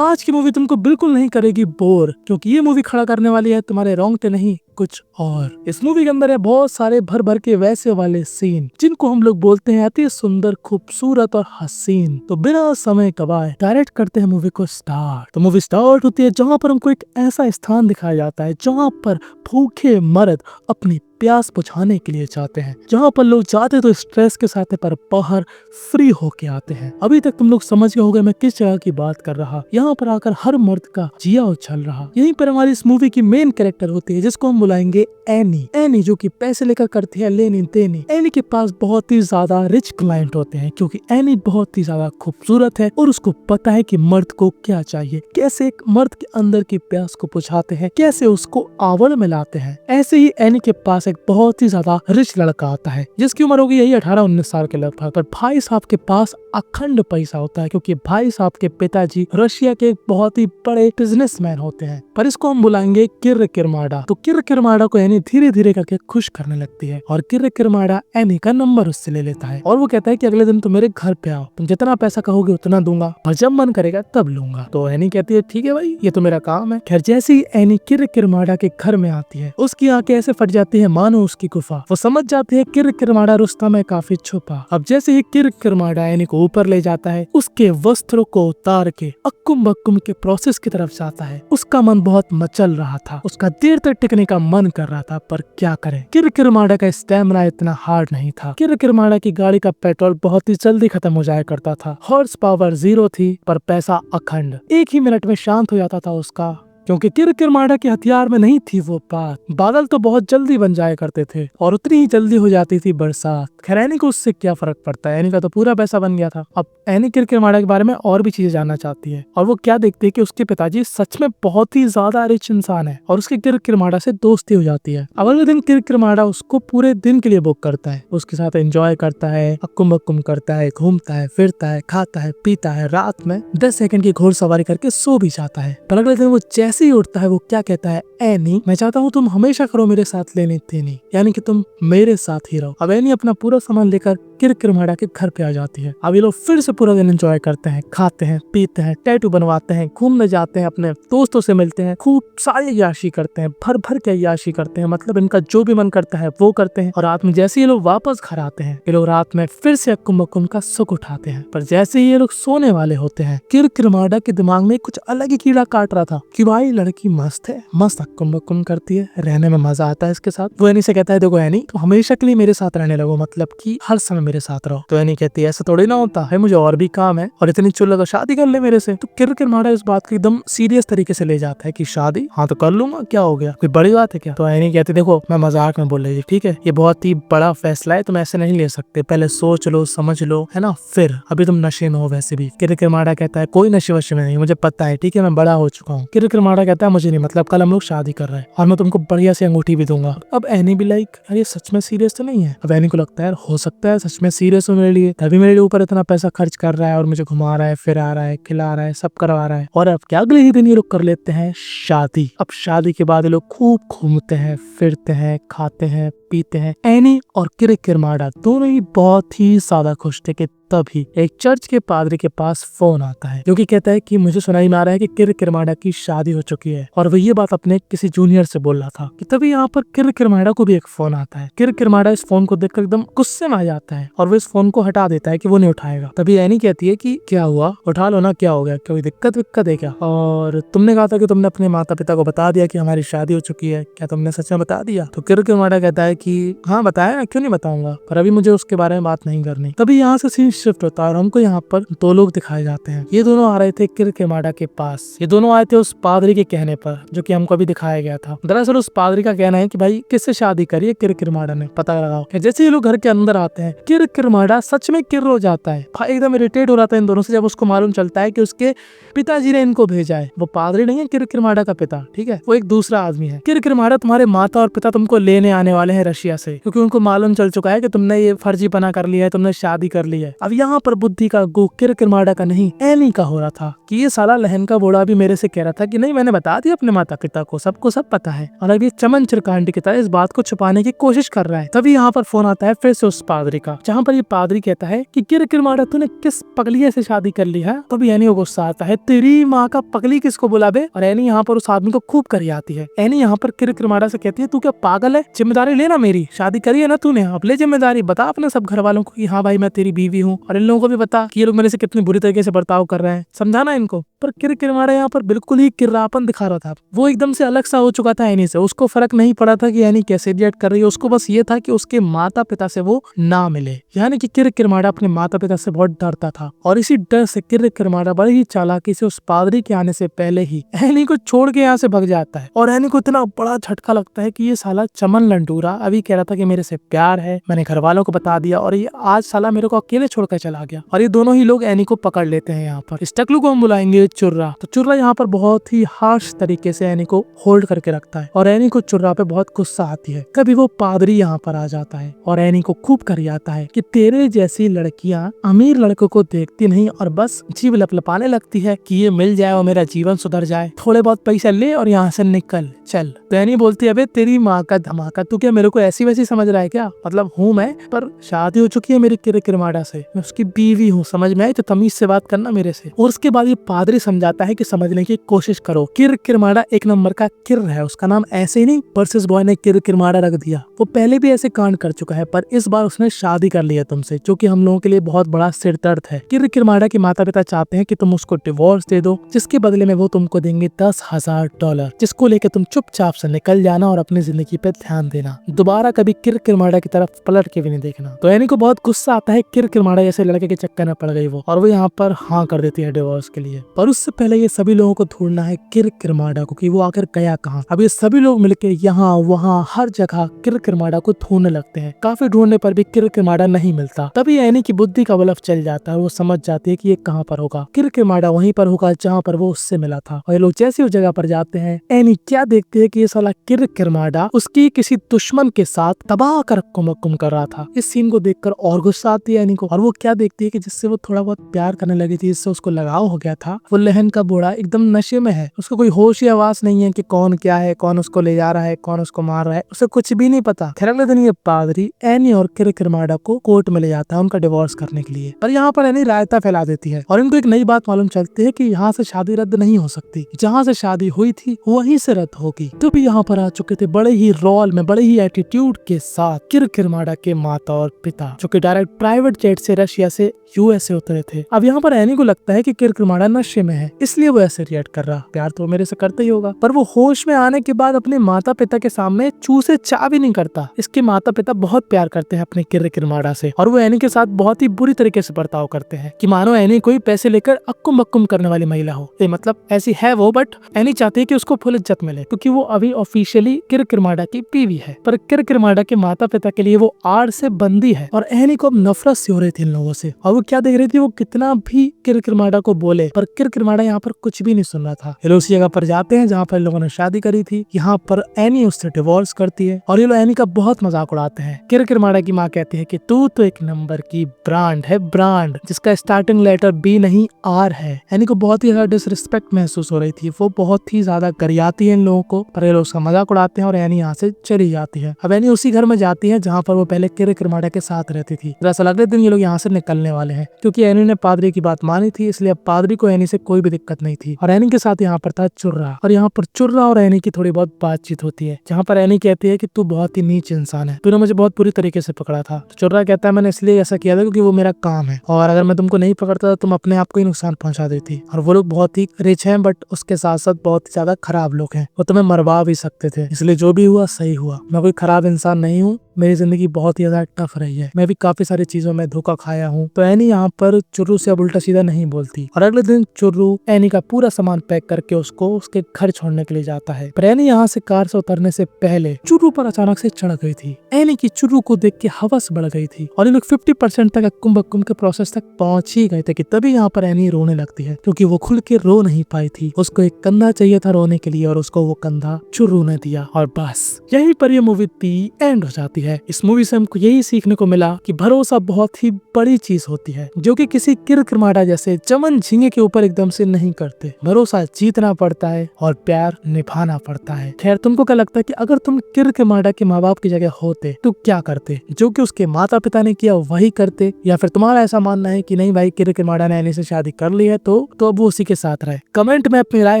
आज की मूवी तुमको बिल्कुल नहीं करेगी बोर, क्योंकि ये मूवी खड़ा करने वाली है तुम्हारे रोंगटे नहीं कुछ और। इस मूवी के अंदर है बहुत सारे भर भर के वैसे वाले सीन जिनको हम लोग बोलते हैं अति सुंदर, खूबसूरत और हसीन। तो बिना समय गवाए डायरेक्ट करते हैं मूवी को स्टार्ट। तो मूवी स्टार्ट होती है जहाँ पर हमको एक ऐसा स्थान दिखाया जाता है जहाँ पर भूखे मर्द अपनी प्यास बुझाने के लिए जाते हैं, जहाँ पर लोग जाते तो स्ट्रेस के साथ पर बाहर फ्री होके आते हैं। अभी तक तुम लोग समझ गए होगे मैं किस जगह की बात कर रहा। यहाँ पर आकर हर मर्द का जिया उछल रहा। यहीं पर हमारी इस मूवी की मेन कैरेक्टर होती है जिसको हम बुलाएंगे एनी। एनी जो कि पैसे लेकर करती है लेनी देनी। एनी के पास बहुत ही ज्यादा रिच क्लाइंट होते हैं क्योंकि एनी बहुत ही ज्यादा खूबसूरत है और उसको पता है कि मर्द को क्या चाहिए, कैसे एक मर्द के अंदर की प्यास को बुझाते हैं, कैसे उसको आवड़ में लाते हैं। ऐसे ही एनी के पास एक बहुत ही ज्यादा रिच लड़का आता है जिसकी उम्र होगी यही 18-19 साल के लगभग। पर भाई साहब के पास अखंड पैसा होता है क्योंकि भाई साहब के पिताजी रशिया के एक बहुत ही बड़े बिजनेसमैन होते हैं। पर इसको हम बुलाएंगे किर्र किरमाड़ा। तो किर्र किरमाड़ा को एनी धीरे धीरे करके खुश करने लगती है और किर्र किरमाड़ा एनी का नंबर उससे ले लेता है और वो कहता है कि अगले दिन तुम मेरे घर पे आओ, तुम जितना पैसा कहोगे उतना दूंगा और जब मन करेगा तब लूंगा। तो एनी कहती है ठीक है भाई, ये तो मेरा काम है। खैर जैसे ही एनी किर्र किरमाड़ा के घर में आती है उसकी आंखें ऐसे फट जाती है मानो उसकी गुफा। वो समझ जाती है किर्र किरमाड़ा रुस्तम है काफी छुपा। अब जैसे ही किर्र किरमाड़ा एनी को ऊपर ले जाता है उसके वस्त्रों को उतार के अक्कुम बक्कुम के प्रोसेस की तरफ जाता है। उसका मन बहुत मचल रहा था, उसका देर तक टिकने का मन कर रहा था, पर क्या करे किर्र किरमाड़ा का स्टैमिना इतना हार्ड नहीं था। किर्र किरमाड़ा की गाड़ी का पेट्रोल बहुत ही जल्दी खत्म हो जाया करता था। हॉर्स पावर 0 थी पर पैसा अखंड। एक ही मिनट में शांत हो जाता था उसका, क्योंकि किर्र किरमाड़ा के हथियार में नहीं थी वो बात। बादल तो बहुत जल्दी बन जाया करते थे और उतनी ही जल्दी हो जाती थी बरसात। खैर एनी को उससे क्या फर्क पड़ता है, एनी का तो पूरा पैसा बन गया था। अब एनी किर्र किरमाड़ा के बारे में और भी चीजें जानना चाहती है और वो क्या देखती है कि उसके पिताजी सच में बहुत ही ज्यादा रिच इंसान है और उसके किर्र किरमाड़ा से दोस्ती हो जाती है। अब अगले दिन किर्र किरमाड़ा उसको पूरे दिन के लिए बुक करता है, उसके साथ एंजॉय करता है, अक्कुम बक्कुम करता है, घूमता है, फिरता है, खाता है, पीता है, रात में 10 सेकंड की घोड़सवारी करके सो भी जाता है। पर अगले दिन वो जैसे ही उठता है वो क्या कहता है, एनी मैं चाहता हूँ तुम हमेशा करो मेरे साथ लेनी देनी, यानी कि तुम मेरे साथ ही रहो। अब एनी अपना पूरा सामान लेकर किर्र किरमाड़ा के घर पे आ जाती है। अब ये लोग फिर से पूरा दिन एंजॉय करते हैं, खाते हैं, पीते हैं, टैटू बनवाते हैं, घूमने जाते हैं, अपने दोस्तों से मिलते हैं, खूब सारी अय्याशी करते हैं, भर भर के अय्याशी करते हैं। मतलब इनका जो भी मन करता है वो करते हैं। और रात में जैसे ये लोग वापस घर आते हैं ये लोग रात में फिर से अक्कुम बक्कुम का सुख उठाते हैं। पर जैसे ही ये लोग सोने वाले होते हैं किर्र किरमाड़ा के दिमाग में कुछ अलग ही कीड़ा काट रहा था कि भाई लड़की मस्त है, मस्त अक्कुम बक्कुम करती है, रहने में मजा आता है इसके साथ। वो एनी से कहता है देखो एनी तो हमेशा के लिए मेरे साथ रहने लगो, मतलब कि हर समय मेरे साथ रहो। तो एनी कहती है ऐसा थोड़ी ना होता है, मुझे और भी काम है और इतनी चुल तो शादी कर ले मेरे से। तो किर्र किरमाड़ा इस बात को एकदम सीरियस तरीके से ले जाता है कि शादी, हाँ तो कर लूंगा, क्या हो गया, कोई बड़ी बात है क्या। तो एनी कहती देखो मैं मजाक में बोल रही थी, ठीक है ये बहुत ही बड़ा फैसला है, तुम ऐसे नहीं ले सकते, पहले सोच लो समझ लो है ना, फिर अभी तुम नशे में हो। वैसे भी किर्र किरमाड़ा कहता है कोई नशे वशे में नहीं, मुझे पता है, ठीक है मैं बड़ा हो चुका हूँ। किर्र किरमाड़ा कहता है मुझे नहीं मतलब, कल हम लोग शादी कर रहे हैं और मैं तुमको बढ़िया से अंगूठी भी दूंगा। अब एनी भी लाइक यार ये सच में सीरियस तो नहीं है। अब एनी को लगता है यार हो सकता है सच में सीरियस हो मेरे लिए, तभी मेरे ऊपर इतना पैसा खर्च कर रहा है और मुझे घुमा रहा है, फिरा रहा है, खिला रहा है, सब करवा रहा है। और अब क्या अगले ही दिन ये लोग कर लेते हैं शादी। अब शादी के बाद ये लोग खूब घूमते हैं, फिरते हैं, खाते हैं, पीते हैं। एनी और किर्र किरमाड़ा दोनों ही बहुत ही ज्यादा खुश थे कि तभी एक चर्च के पादरी के पास फोन आता है जो कि कहता है कि मुझे सुनाई में आ रहा है कि किर्र किरमाड़ा की शादी हो चुकी है। और वो ये बात अपने किसी जूनियर से बोल रहा था कि तभी यहाँ पर किर्र किरमाड़ा को भी एक फोन आता है। किर्र किरमाड़ा इस फोन को देखकर एकदम गुस्से में आ जाता है और वो इस फोन को हटा देता है कि वो नहीं उठाएगा। तभी एनी कहती है कि क्या हुआ, उठा लो ना, क्या हो गया, कोई दिक्कत विक्कत है क्या, और तुमने कहा था कि तुमने अपने माता पिता को बता दिया कि हमारी शादी हो चुकी है, क्या तुमने सच में बता दिया। तो किर्र किरमाड़ा कहता है कि हाँ बताया, क्यों नहीं बताऊंगा, पर अभी मुझे उसके बारे में बात नहीं करनी। तभी यहाँ से सीन शिफ्ट होता है और हमको यहाँ पर दो लोग दिखाए जाते हैं। ये दोनों आ रहे थे किर्र किरमाड़ा के पास, ये दोनों आए थे उस पादरी के कहने पर जो कि हमको अभी दिखाया गया था। दरअसल उस पादरी का कहना है कि भाई किससे शादी करिए, किर्र किरमाड़ा ने, पता लगाओ। जैसे ये लोग घर के अंदर आते हैं किर्र किरमाड़ा सच में किर्र हो जाता है, भाई एकदम इरिटेट हो रहा था इन दोनों से जब उसको मालूम चलता है कि उसके पिताजी ने इनको भेजा है। वो पादरी नहीं है किर्र किरमाड़ा का पिता, ठीक है, वो एक दूसरा आदमी है। किर्र किरमाड़ा तुम्हारे माता और पिता तुमको लेने आने वाले हैं रशिया से, क्योंकि उनको मालूम चल चुका है कि तुमने ये फर्जी पना कर लिया है, तुमने शादी कर ली है। अब अब यहाँ पर बुद्धि का गो किरकिरमाड़ा का नहीं एनी का हो रहा था कि ये साला लहन का बूढ़ा भी मेरे से कह रहा था कि नहीं मैंने बता दिया अपने माता पिता को, सबको सब पता है, और अब ये चमन चिरकांडी की तरह इस बात को छुपाने की कोशिश कर रहा है। तभी यहाँ पर फोन आता है फिर से उस पादरी का, जहाँ पर ये पादरी कहता है कि किरकिरमाड़ा तूने किस पगलिया से शादी कर ली है। तभी एनी को गुस्सा आता है, तेरी माँ का पगली किसको बुलावे, और एनी यहाँ पर उस आदमी को खूब करी आती है। एनी यहाँ पर किरकिरमाड़ा से कहती है तू क्या पागल है, जिम्मेदारी लेना, मेरी शादी करी है ना तूने, अब ले जिम्मेदारी, बता अपने सब घर वालों को कि हाँ भाई मैं तेरी बीवी हूँ, और इन लोगों को भी बता कि ये लोग मेरे से कितनी बुरी तरीके से बर्ताव कर रहे हैं, समझाना इनको। पर किरकिरमाड़ा यहाँ पर बिल्कुल ही किर्रापन दिखा रहा था, वो एकदम से अलग सा हो चुका था एनी से। उसको फर्क नहीं पड़ा था कि एनी कैसे रिएक्ट कर रही है, उसको बस ये था कि उसके माता पिता से वो ना मिले। यानी कि किरकिरमाड़ा अपने माता पिता से बहुत डरता था, और इसी डर से किरकिरमाड़ा बड़ी ही चालाकी से उस पादरी के आने से पहले ही एनी को छोड़ के यहाँ से भग जाता है। और एनी को इतना बड़ा झटका लगता है कि ये साला चमन लंडूरा अभी कह रहा था कि मेरे से प्यार है, मैंने घर वालों को बता दिया, और ये आज साला मेरे को अकेले छोड़कर चला गया। और ये दोनों ही लोग एनी को पकड़ लेते हैं। यहाँ पर इस टकलू को हम बुलाएंगे चुर्रा। तो चुर्रा यहाँ पर बहुत ही हार्श तरीके से एनी को होल्ड करके रखता है, और एनी को चुर्रा पे बहुत गुस्सा आती है। कभी वो पादरी यहाँ पर आ जाता है और एनी को खूब करियाता है कि तेरे जैसी लड़कियां अमीर लड़कों को देखती नहीं और बस जीभ लपलपाने लगती है कि ये मिल जाए और मेरा जीवन सुधर जाए, थोड़े बहुत पैसा ले और यहाँ से निकल चल। तो एनी बोलती है अबे तेरी माँ का धमाका, तू क्या मेरे को ऐसी वैसी समझ रहा है क्या, मतलब हूँ मैं, पर शादी हो चुकी है मेरी किरकिरमाड़ा से, मैं उसकी बीवी हूँ, समझ में आई, तो तमीज से बात करना मेरे से। और उसके बाद ये पादरी समझाता है कि समझने की कोशिश करो, किरकिरमाड़ा एक नंबर का किर है, उसका नाम ऐसे ही नहीं वर्सेस बॉय ने किरकिरमाड़ा रख दिया, वो पहले भी ऐसे कांड कर चुका है, पर इस बार उसने शादी कर लिया तुमसे, जो कि हम लोगों के लिए बहुत बड़ा सिर दर्द है। किरकिरमाड़ा के माता पिता चाहते हैं कि तुम उसको डिवोर्स दे दो, जिसके बदले में वो तुमको देंगे $10,000, जिसको लेकर तुम चुपचाप से निकल जाना और अपनी जिंदगी पे ध्यान देना, दोबारा कभी किरकिरमाड़ा की तरफ पलट के भी नहीं देखना। तो एनी को बहुत गुस्सा आता है किरकिरमाड़ा जैसे लड़के के चक्कर में पड़ गई वो, और वो यहाँ पर हाँ कर देती है डिवोर्स के लिए। पर उससे पहले ये सभी लोगों को ढूंढना है किरकिरमाड़ा को कि वो आकर गया कहाँ। अब ये सभी लोग मिलके यहाँ वहाँ हर जगह किरकिरमाड़ा को ढूंढने लगते हैं। काफी ढूंढने पर भी किरकिरमाड़ा नहीं मिलता। तभी एनी की बुद्धि का बल्ब चल जाता है, वो समझ जाती है कि ये कहाँ पर होगा। किरकिरमाड़ा वहीं पर होगा जहाँ पर वो उससे मिला था। और ये लोग जैसे उस जगह पर जाते हैं, एनी क्या देखती है कि ये साला किरकिरमाड़ा उसकी किसी दुश्मन के साथ तबाह कर कुमकुम कर रहा था। इस सीन को देखकर और गुस्सा आती है एनी को, और वो क्या देखती है कि जिससे वो थोड़ा बहुत प्यार करने लगी थी, जिससे उसको लगाव हो गया था, वो लहन का बूढ़ा एकदम नशे में है, उसको कोई होश या आवाज नहीं है कि कौन क्या है, कौन उसको ले जा रहा है, कौन उसको मार रहा है, उसे कुछ भी नहीं पता। खैर अगले दिन ये पादरी एनी और किरकिरमाड़ा को कोर्ट में ले जाता है उनका डिवोर्स करने के लिए। पर यहाँ पर एनी रायता फैला देती है और इनको एक नई बात मालूम चलती है कि यहाँ से शादी रद्द नहीं हो सकती, जहाँ से शादी हुई थी वहीं से रद्द होगी। तो भी यहाँ पर आ चुके थे बड़े ही रोल में, बड़े ही एटीट्यूड के साथ किरकिरमाड़ा के माता और पिता, जो कि डायरेक्ट प्राइवेट जेट से रशिया से यूएसए उतरे थे। अब यहाँ पर एनी को लगता है कि किरकिरमाड़ा नशे में है, इसलिए वो ऐसे रिएक्ट कर रहा, प्यार तो मेरे से करता ही होगा। पर वो होश में आने के बाद अपने माता पिता के सामने चू से चा भी नहीं करता। इसके माता पिता बहुत प्यार करते हैं अपने किरकिरमाड़ा से, और वो एनी के साथ बहुत ही बुरी तरीके से बर्ताव करते हैं कि मानो एनी कोई पैसे लेकर अक्कुम बक्कुम करने वाली महिला हो। मतलब ऐसी है वो, बट एनी चाहती है कि उसको फुल इज्जत मिले, क्योंकि वो अभी ऑफिशियली किरकिरमाड़ा की बीवी है। पर किरकिरमाड़ा के माता पिता के लिए वो आड़ से बंदी है, और एनी को अब नफरत सी हो रही थी इन लोगों से। और वो क्या देख रही थी, वो कितना भी किरकिरमाड़ा को बोले, पर किरकिरमाड़ा यहाँ पर कुछ भी नहीं सुन रहा था। ये लोग उसी जगह पर जाते हैं जहाँ पर लोगों ने शादी करी थी। यहाँ पर एनी उससे डिवोर्स करती है, और ये लोग एनी का बहुत मजाक उड़ाते हैं। किरकिरमाड़ा की माँ कहती है कि तू तो एक नंबर की ब्रांड है, ब्रांड जिसका स्टार्टिंग लेटर बी नहीं आर है। एनी को बहुत ही ज्यादा डिसरिस्पेक्ट महसूस हो रही थी, वो बहुत ही ज्यादा गरियाती है इन लोगों को, पर ये लोग उसका मजाक उड़ाते हैं और एनी यहाँ से चली जाती है। अब एनी उसी घर में जाती है जहाँ पर वो पहले किरकिरमाड़ा के साथ रहती थी। दरअसल अगले दिन ये लोग यहाँ से निकलने वाले हैं, क्योंकि एनी ने पादरी की बात मानी थी, इसलिए अब पादरी को एनी से कोई भी दिक्कत नहीं थी। और एनी के साथ यहाँ पर था चुर्रा, और यहाँ पर चुर्रा और एनी की थोड़ी बहुत बातचीत होती है, जहाँ पर एनी कहती है कि तू बहुत ही नीच इंसान है, तूने मुझे बहुत बुरी तरीके से पकड़ा था। तो चुर्रा कहता है मैंने इसलिए ऐसा किया था क्योंकि वो मेरा काम है, और अगर मैं तुमको नहीं पकड़ता तो तुम अपने आप को ही नुकसान पहुंचा देती। और वो लोग बहुत ही रिच हैं, बट उसके साथ साथ बहुत ही ज्यादा खराब लोग हैं, वो तुम्हें मरवा भी सकते थे, इसलिए जो भी हुआ सही हुआ। मैं कोई खराब इंसान नहीं हूँ, मेरी जिंदगी बहुत ही ज्यादा टफ रही है, मैं भी काफी सारी चीजों में धोखा खाया हूँ। तो एनी यहाँ पर चुर्रू से अब उल्टा सीधा नहीं बोलती, और अगले दिन चुर्रू एनी का पूरा सामान पैक करके उसको उसके घर छोड़ने के लिए जाता है। पर एनी यहाँ से कार से उतरने से पहले चुर्रू पर अचानक से चढ़ गई थी। एनी की चुर्रू को देख के हवस बढ़ गई थी, और ये लोग 50% तक अक्कुम बक्कुम के प्रोसेस तक पहुंच ही गए थे कि तभी यहाँ पर एनी रोने लगती है, क्योंकि वो खुल के रो नहीं पाई थी। उसको एक कंधा चाहिए था रोने के लिए, और उसको वो कंधा चुर्रू ने दिया, और बस यहीं पर ये मूवी दी एंड हो जाती है। होती है। इस मूवी से हमको यही सीखने को मिला कि भरोसा बहुत ही बड़ी चीज होती है, जो कि किसी किरकिरमाड़ा जैसे चमन झींगे के ऊपर एकदम से नहीं करते। भरोसा जीतना पड़ता है और प्यार निभाना पड़ता है। खैर, तुमको क्या लगता है कि अगर तुम किरकिरमाड़ा के माँ बाप की जगह होते तो क्या करते? जो कि उसके माता पिता ने किया वही करते, या फिर तुम्हारा ऐसा मानना है कि नहीं भाई, किरकिरमाड़ा ने एनी से शादी कर ली है तो अब वो उसी के साथ रहे? कमेंट में अपनी राय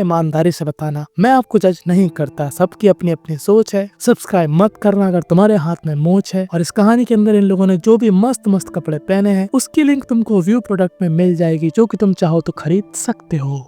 ईमानदारी से बताना। मैं आपको जज नहीं करता, सबकी अपनी अपनी सोच है। सब्सक्राइब मत करना अगर तुम्हारे हाथ में मोच है। और इस कहानी के अंदर इन लोगों ने जो भी मस्त मस्त कपड़े पहने हैं उसकी लिंक तुमको व्यू प्रोडक्ट में मिल जाएगी, जो कि तुम चाहो तो खरीद सकते हो।